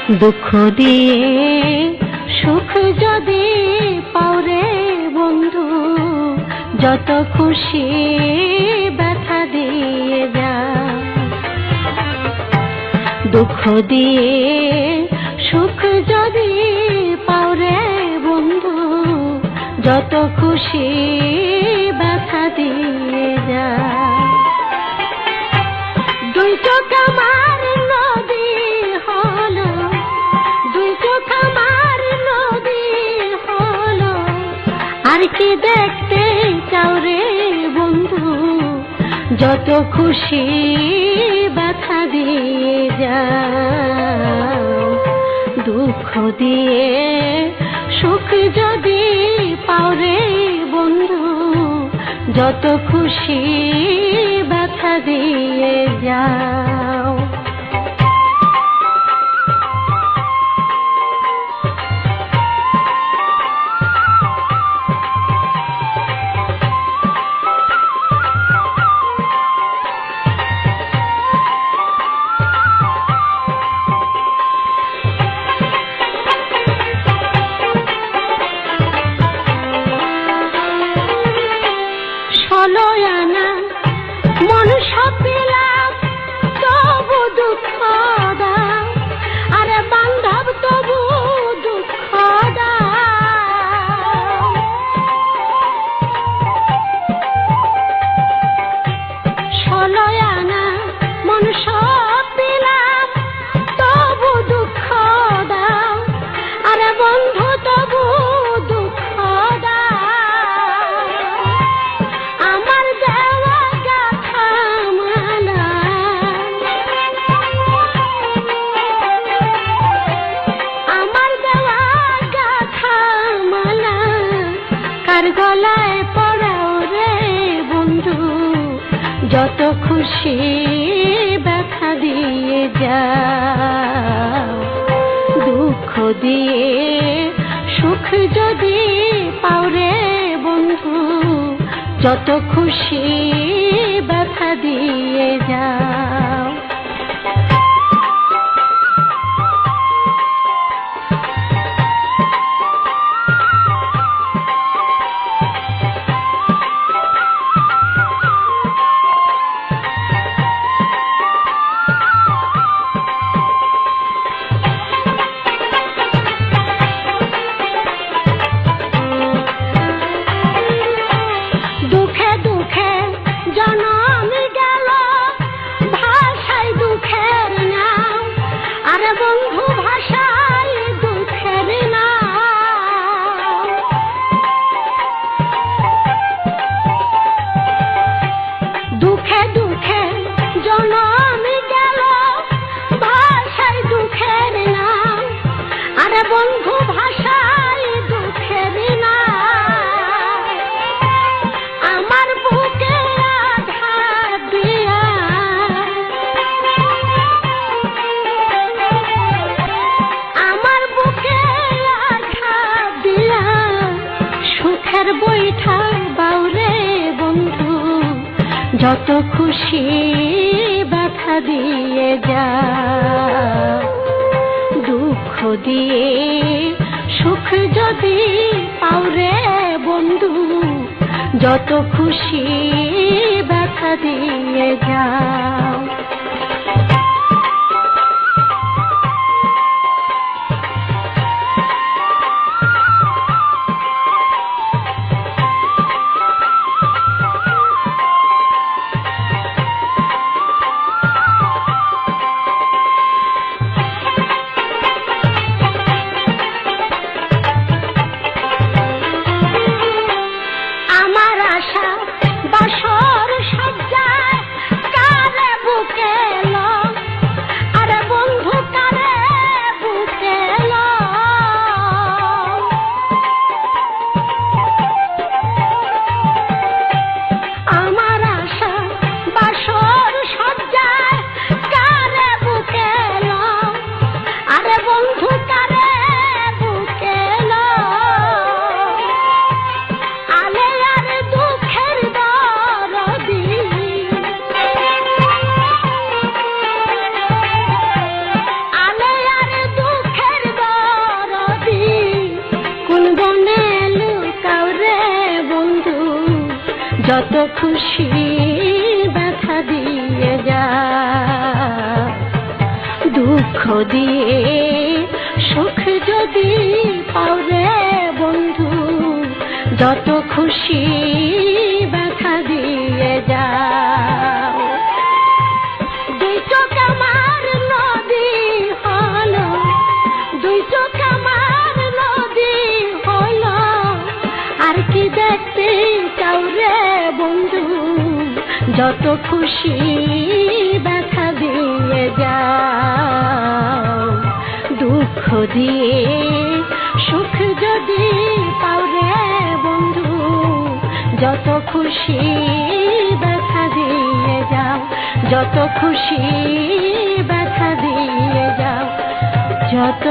দুঃখ দিয়ে সুখ যদি পাওরে বন্ধু, যত খুশি ব্যথা দিয়ে যা। দুঃখ দিয়ে সুখ যদি পাওরে বন্ধু, যত খুশি ব্যথা দিয়ে যা। দুই চোখ আমার নদী হলো, দুই চোখ আমার নদী হলো, আর কি দেখতে চাও রে বন্ধু, যত খুশি ব্যথা দিয়ে যাও। দুঃখ দিয়ে সুখ যদি পাও রে বন্ধু, যত খুশি ব্যথা দিয়ে যাও। ষোলোয়ানা মন সপিলাম তবু দুঃখ দাও, আরে বান্ধব তবু দুঃখ দাও। ষোলোয়ানা মন সপিলাম তবু দুঃখ দাও, আরে বন্ধু তবু দুঃখ দাও। গলায় পড়াও রে বন্ধু, যত খুশি ব্যথা দিয়ে যাও। দুঃখ দিয়ে সুখ যদি পাও রে বন্ধু, যত খুশি ব্যথা দিয়ে যাও। দুঃখে দুঃখে জনম গেল, ভাষায় দুঃখের নাম, আরে বন্ধু ভাষায় দুঃখের নাম। দুঃখে দুঃখে জনম গেল, ভাষায় দুঃখের নাম, আরে বন্ধু ভাষায় দুঃখের নাম। আমার বুকে আঘাত দিয়া, আমার বুকে আঘাত দিয়া, সুখের বৈঠা বাউরে বন্ধু, যত খুশি ব্যথা দিয়ে যাও। দুঃখ দিয়ে সুখ যদি পাও রে বন্ধু, যত খুশি ব্যথা দিয়ে যাও। আমার আশা বাসর সজ্জায় কারে বুকে খুশি ব্যথা দিয়ে যাও, দুঃখ দিয়ে সুখ যদি পাও রে বন্ধু, যত খুশি ব্যথা দিয়ে যাও। দুই চোখ আমার নদী হলো, দুই চোখ আমার নদী হলো, আর কি দেখতে চাও রে বন্ধু, যত খুশি ব্যথা দিয়ে যাও, দুঃখ দিয়ে সুখ যদি পাও রে বন্ধু, যত খুশি ব্যথা দিয়ে যাও, যত খুশি ব্যথা দিয়ে যাও, যত